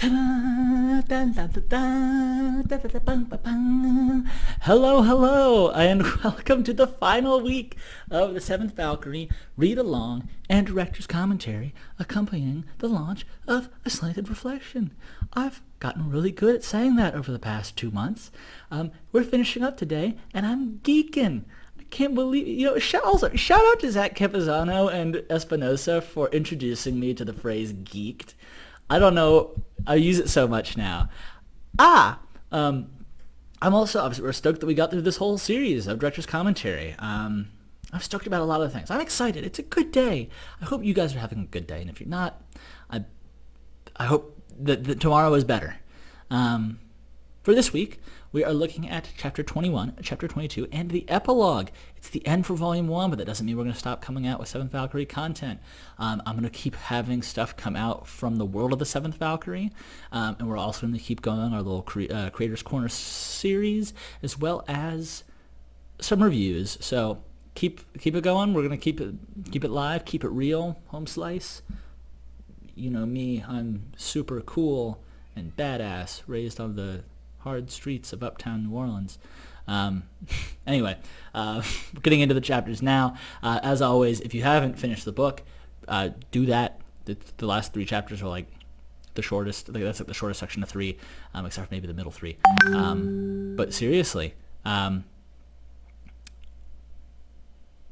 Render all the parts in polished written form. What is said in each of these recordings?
Hello, hello, and welcome to the final week of the Seventh Valkyrie read-along and director's commentary accompanying the launch of A Slanted Reflection. I've gotten really good at saying that over the past 2 months. We're finishing up today, and I'm geeking. I can't believe, shout out to Zach Campuzano and Espinosa for introducing me to the phrase geeked. I don't know, I use it so much now. I'm we're stoked that we got through this whole series of director's commentary. I'm stoked about a lot of things. I'm excited. It's a good day. I hope you guys are having a good day, and if you're not, I hope that tomorrow is better. For this week, we are looking at Chapter 21, Chapter 22, and the Epilogue. It's the end for Volume 1, but that doesn't mean we're going to stop coming out with Seventh Valkyrie content. I'm going to keep having stuff come out from the world of the Seventh Valkyrie, and we're also going to keep going on our little Creator's Corner series, as well as some reviews. So keep it going. We're going to keep it live, keep it real, home slice. You know me, I'm super cool and badass, raised on the hard streets of uptown New Orleans. Anyway, getting into the chapters now. As always, if you haven't finished the book, do that. The last 3 chapters are like the shortest. That's like the shortest section of 3, except for maybe the middle 3. But seriously, what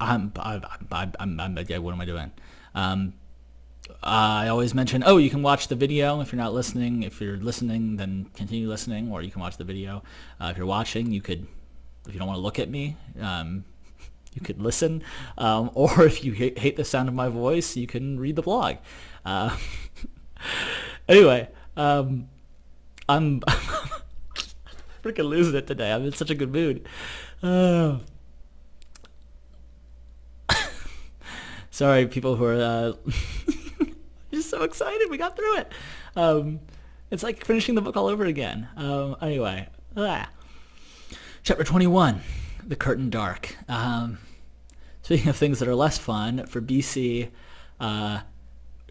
am I doing? I always mention, you can watch the video if you're not listening. If you're listening, then continue listening, or you can watch the video. If you're watching, if you don't want to look at me, you could listen. Or if you hate the sound of my voice, you can read the blog. Anyway, I'm freaking losing it today. I'm in such a good mood. Sorry, people who are just so excited. We got through it. It's like finishing the book all over again. Anyway, Chapter 21, The Curtain Dark. Speaking of things that are less fun, for BC,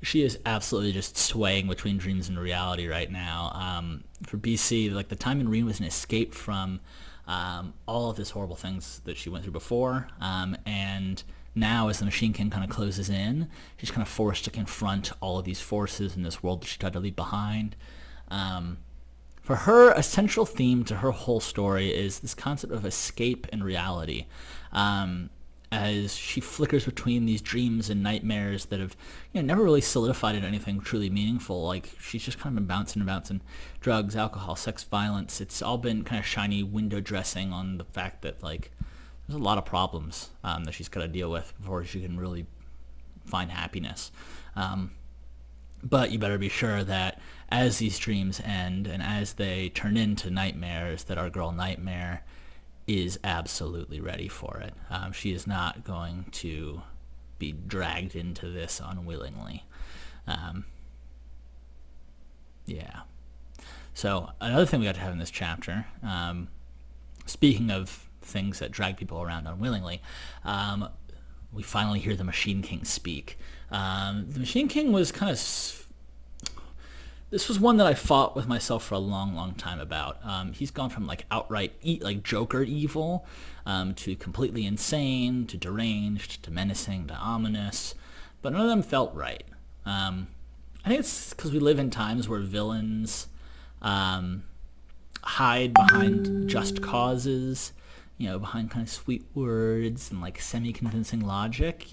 she is absolutely just swaying between dreams and reality right now. For BC, like the time in Reen was an escape from all of these horrible things that she went through before, and now, as the Machine King kind of closes in, she's kind of forced to confront all of these forces in this world that she tried to leave behind. For her, a central theme to her whole story is this concept of escape and reality. As she flickers between these dreams and nightmares that have never really solidified into anything truly meaningful. Like, she's just kind of been bouncing and bouncing. Drugs, alcohol, sex, violence. It's all been kind of shiny window dressing on the fact that, like, there's a lot of problems that she's got to deal with before she can really find happiness. But you better be sure that as these dreams end and as they turn into nightmares, that our girl Nightmare is absolutely ready for it. She is not going to be dragged into this unwillingly. Yeah. So another thing we got to have in this chapter, speaking of things that drag people around unwillingly, we finally hear the Machine King speak. The Machine King was kind of... This was one that I fought with myself for a long, long time about. He's gone from like outright like Joker evil to completely insane, to deranged, to menacing, to ominous, but none of them felt right. I think it's because we live in times where villains hide behind just causes, behind kind of sweet words and like semi-convincing logic.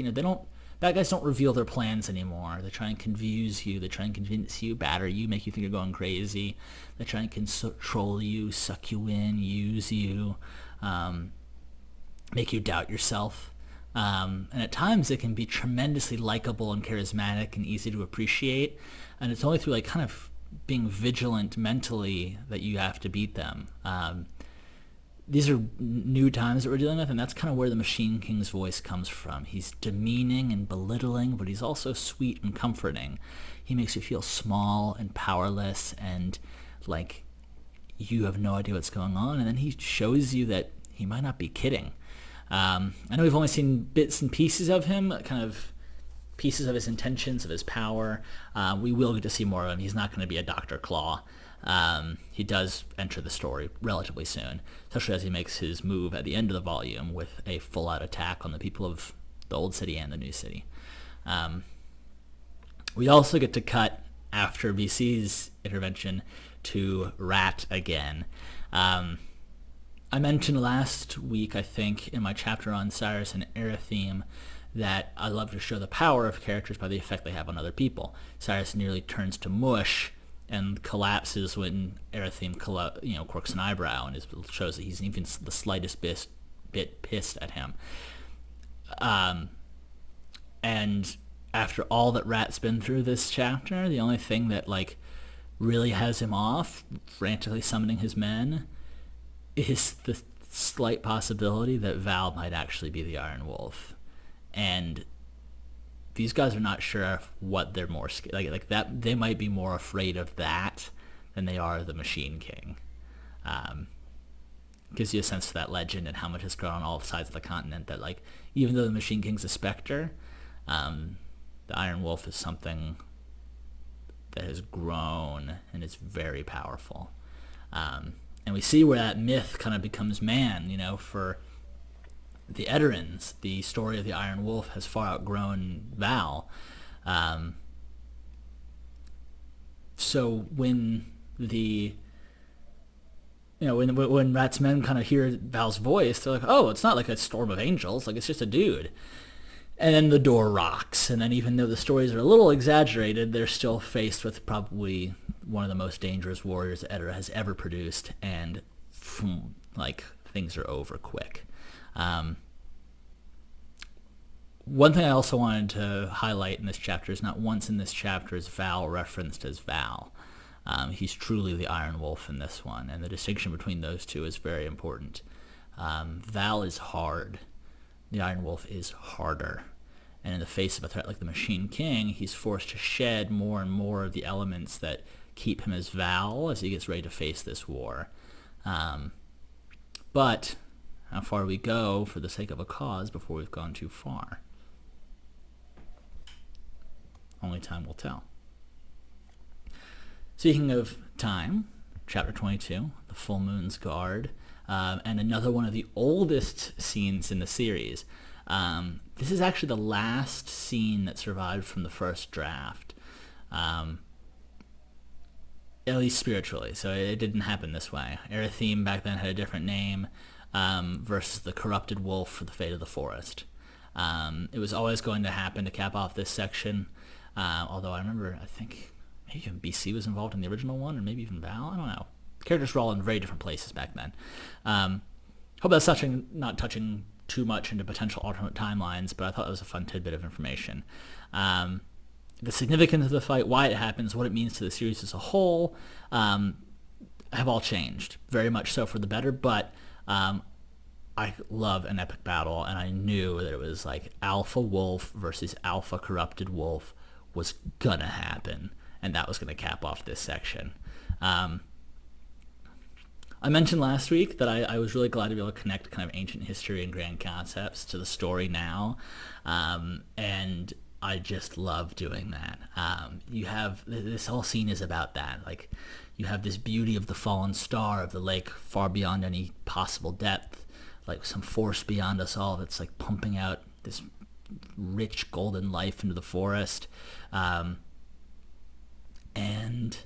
Bad guys don't reveal their plans anymore. They try and confuse you. They try and convince you, batter you, make you think you're going crazy. They try and control you, suck you in, use you, make you doubt yourself. And at times it can be tremendously likable and charismatic and easy to appreciate. And it's only through like kind of being vigilant mentally that you have to beat them. These are new times that we're dealing with, and that's kind of where the Machine King's voice comes from. He's demeaning and belittling, but he's also sweet and comforting. He makes you feel small and powerless and like you have no idea what's going on, and then he shows you that he might not be kidding. I know we've only seen bits and pieces of him kind of pieces of his intentions, of his power. We will get to see more of him. He's not going to be a Dr. Claw. He does enter the story relatively soon, especially as he makes his move at the end of the volume with a full-out attack on the people of the Old City and the New City. We also get to cut, after VC's intervention, to Rat again. I mentioned last week, I think, in my chapter on Cyrus and Erytheme, that I love to show the power of characters by the effect they have on other people. Cyrus nearly turns to mush and collapses when Erytheme quirks an eyebrow, and shows that he's even the slightest bit pissed at him. And after all that Rat's been through this chapter, the only thing that really has him off, frantically summoning his men, is the slight possibility that Val might actually be the Iron Wolf. And these guys are not sure what they're more like that. They might be more afraid of that than they are the Machine King. Gives you a sense of that legend and how much has grown on all sides of the continent. That even though the Machine King's a specter, the Iron Wolf is something that has grown and is very powerful. And we see where that myth kind of becomes man, for the Edarans. The story of the Iron Wolf has far outgrown Val. So when when Rat's men kind of hear Val's voice, they're like, oh, it's not like a storm of angels, it's just a dude. And then the door rocks, and then even though the stories are a little exaggerated, they're still faced with probably one of the most dangerous warriors that Edara has ever produced, and things are over quick. One thing I also wanted to highlight in this chapter is not once in this chapter is Val referenced as Val. He's truly the Iron Wolf in this one, and the distinction between those two is very important. Val is hard. The Iron Wolf is harder. And in the face of a threat like the Machine King, he's forced to shed more and more of the elements that keep him as Val as he gets ready to face this war. But how far we go for the sake of a cause before we've gone too far? Only time will tell. Speaking of time, chapter 22, The Full Moon's Guard, and another one of the oldest scenes in the series. This is actually the last scene that survived from the first draft, at least spiritually, so it didn't happen this way. Erytheme back then had a different name, versus the corrupted wolf for the fate of the forest. It was always going to happen to cap off this section, although I think maybe even BC was involved in the original one, or maybe even Val, I don't know. Characters were all in very different places back then. Hope that's not touching too much into potential alternate timelines, but I thought it was a fun tidbit of information. The significance of the fight, why it happens, what it means to the series as a whole, have all changed. Very much so for the better, but I love an epic battle, and I knew that it was Alpha Wolf versus Alpha Corrupted Wolf was gonna happen, and that was gonna cap off this section. I mentioned last week that I was really glad to be able to connect kind of ancient history and grand concepts to the story now, and I just love doing that. You have this whole scene is about that. You have this beauty of the fallen star of the lake, far beyond any possible depth, some force beyond us all that's pumping out this rich golden life into the forest, and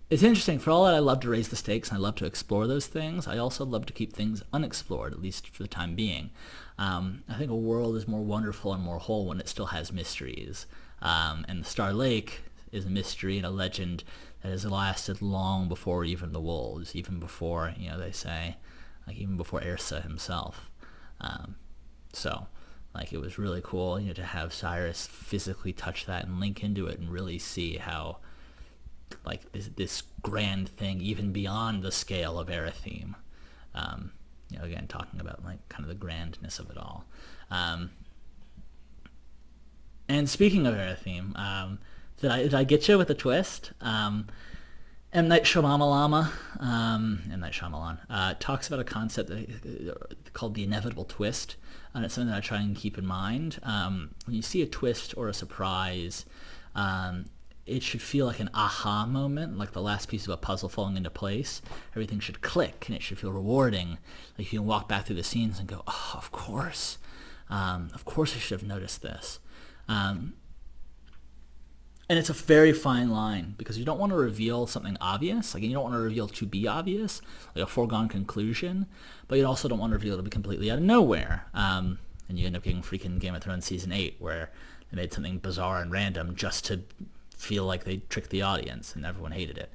it's interesting. For all that I love to raise the stakes and I love to explore those things, I also love to keep things unexplored, at least for the time being. I think a world is more wonderful and more whole when it still has mysteries. And the Star Lake is a mystery and a legend that has lasted long before even the wolves, even before, they say, even before Ersa himself. So it was really cool, to have Cyrus physically touch that and link into it and really see how this grand thing, even beyond the scale of Erytheme. Again, talking about kind of the grandness of it all. And speaking of Erytheme, did I get you with a twist? M. Night Shyamalan, M. Night Shyamalan, talks about a concept called the inevitable twist, and it's something that I try and keep in mind. When you see a twist or a surprise, it should feel like an aha moment, like the last piece of a puzzle falling into place. Everything should click, and it should feel rewarding. Like you can walk back through the scenes and go, oh, of course I should have noticed this. And it's a very fine line, because you don't want to reveal something obvious. Like, you don't want to reveal to be obvious, like a foregone conclusion, but you also don't want to reveal to be completely out of nowhere. And you end up getting freaking Game of Thrones Season 8, where they made something bizarre and random just to feel like they tricked the audience, and everyone hated it.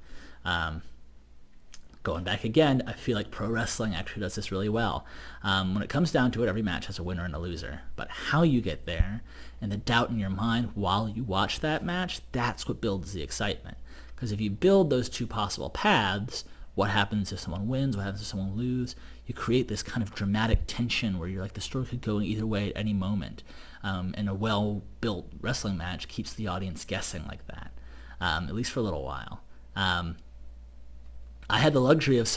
Going back again, I feel like pro wrestling actually does this really well. When it comes down to it, every match has a winner and a loser. But how you get there, and the doubt in your mind while you watch that match, that's what builds the excitement. Because if you build those two possible paths, what happens if someone wins, what happens if someone loses, you create this kind of dramatic tension where you're like, the story could go either way at any moment. And a well-built wrestling match keeps the audience guessing like that, at least for a little while. I had the luxury of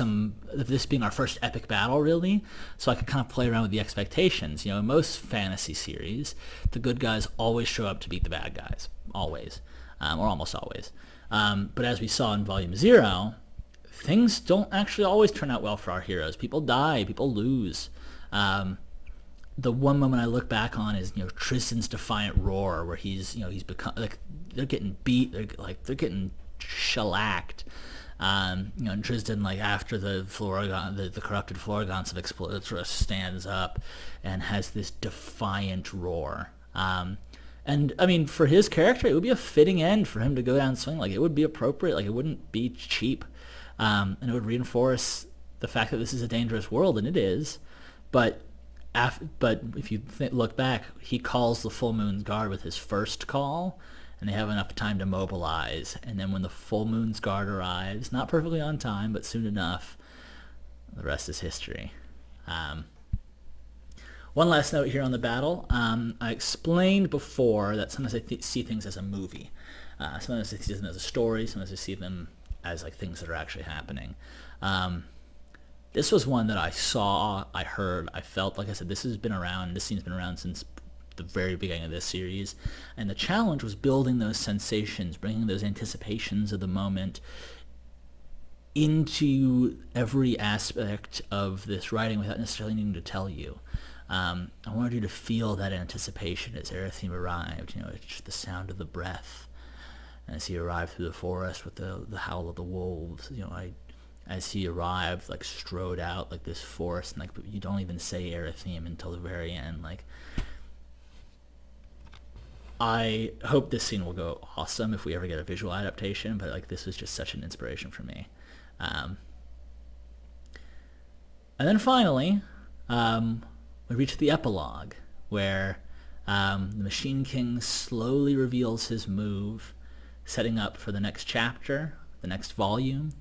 this being our first epic battle, really, so I could kind of play around with the expectations. You know, in most fantasy series, the good guys always show up to beat the bad guys, always, or almost always. But as we saw in Volume 0, things don't actually always turn out well for our heroes. People die, people lose. The one moment I look back on is, Tristan's defiant roar, where he's become, like, they're getting beat, they're getting shellacked. And Tristan, like, after the corrupted Floragons have exploded, sort of stands up and has this defiant roar. And I mean, for his character, it would be a fitting end for him to go down and swing. Like, it would be appropriate. Like, it wouldn't be cheap, and it would reinforce the fact that this is a dangerous world, and it is. But if you look back, he calls the Full Moon's Guard with his first call, and they have enough time to mobilize. And then when the Full Moon's Guard arrives, not perfectly on time, but soon enough, the rest is history. One last note here on the battle. I explained before that sometimes I see things as a movie. Sometimes I see them as a story. Sometimes I see them as like things that are actually happening. This was one that I saw, I heard, I felt. Like I said, this scene's been around since the very beginning of this series, and the challenge was building those sensations, bringing those anticipations of the moment into every aspect of this writing without necessarily needing to tell you. I wanted you to feel that anticipation as Erethium arrived. It's just the sound of the breath, and as he arrived through the forest with the howl of the wolves. As he arrived, like, strode out like this forest, and like, but you don't even say Erethium until the very end. Like, I hope this scene will go awesome if we ever get a visual adaptation, but like, this was just such an inspiration for me. And then finally, we reach the epilogue, where the Machine King slowly reveals his move, setting up for the next chapter, the next volume.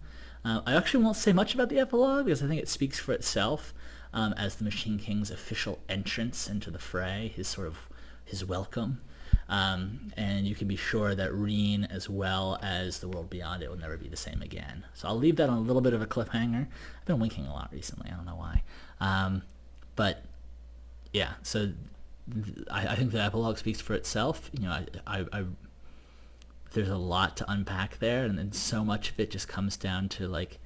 I actually won't say much about the epilogue, because I think it speaks for itself, as the Machine King's official entrance into the fray, his welcome. And you can be sure that Reen, as well as the world beyond it, will never be the same again. So I'll leave that on a little bit of a cliffhanger. I've been winking a lot recently. I don't know why. But yeah, so I think the epilogue speaks for itself. There's a lot to unpack there, and then so much of it just comes down to like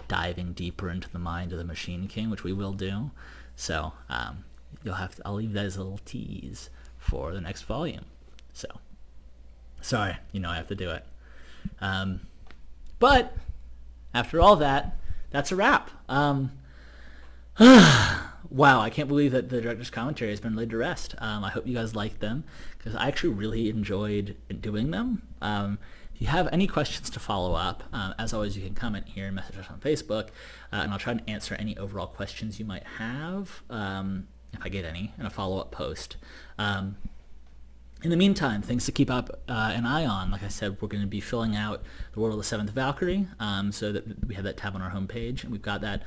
diving deeper into the mind of the Machine King, which we will do. So I'll leave that as a little tease for the next volume. So sorry, I have to do it. But after all that, that's a wrap. Wow, I can't believe that the director's commentary has been laid to rest. I hope you guys liked them, because I actually really enjoyed doing them. If you have any questions to follow up, as always, you can comment here and message us on Facebook, and I'll try to answer any overall questions you might have, if I get any, in a follow-up post. In the meantime, things to keep up an eye on. Like I said, we're going to be filling out the world of the Seventh Valkyrie, so that we have that tab on our homepage, and we've got that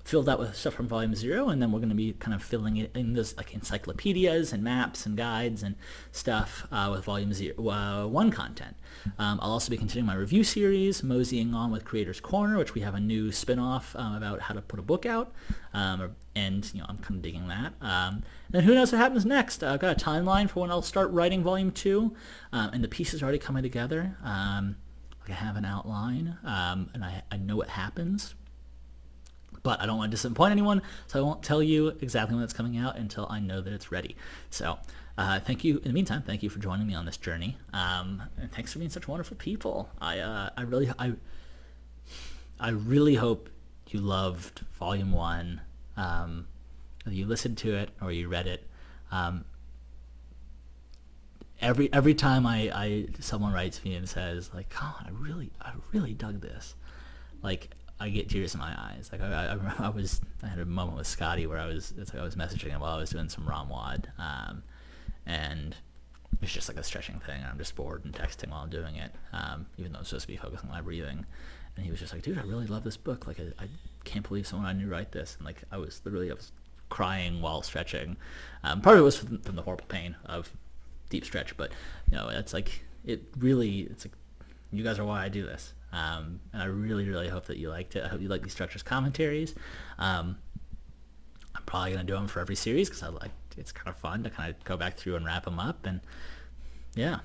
filled out with stuff from Volume 0, and then we're going to be kind of filling it in this like encyclopedias and maps and guides and stuff with Volume 1 content. I'll also be continuing my review series, moseying on with Creator's Corner, which we have a new spin-off about how to put a book out, and I'm kind of digging that. And who knows what happens next? I've got a timeline for when I'll start writing Volume 2, and the pieces are already coming together. I have an outline, and I know what happens. But I don't want to disappoint anyone, so I won't tell you exactly when it's coming out until I know that it's ready. So thank you. In the meantime, thank you for joining me on this journey, and thanks for being such wonderful people. I really hope you loved Volume 1. Whether you listened to it or you read it. Every time someone writes me and says like, "Oh, I really dug this," like, I get tears in my eyes. Like I had a moment with Scotty where I was messaging him while I was doing some ROMWAD, and it's just like a stretching thing. I'm just bored and texting while I'm doing it, even though I'm supposed to be focusing on my breathing. And he was just like, "Dude, I really love this book. Like I can't believe someone I knew write this." And like I was crying while stretching. Part of it was from the horrible pain of deep stretch, but it's like it's like you guys are why I do this. And I really hope that you liked it. I hope you like these Stretchers commentaries. I'm probably going to do them for every series because it's kind of fun to kind of go back through and wrap them up. And yeah.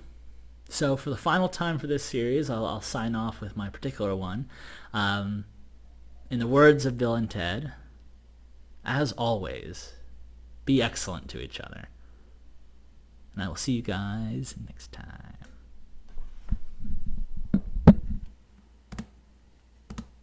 So for the final time for this series, I'll sign off with my particular one. In the words of Bill and Ted, as always, be excellent to each other. And I will see you guys next time.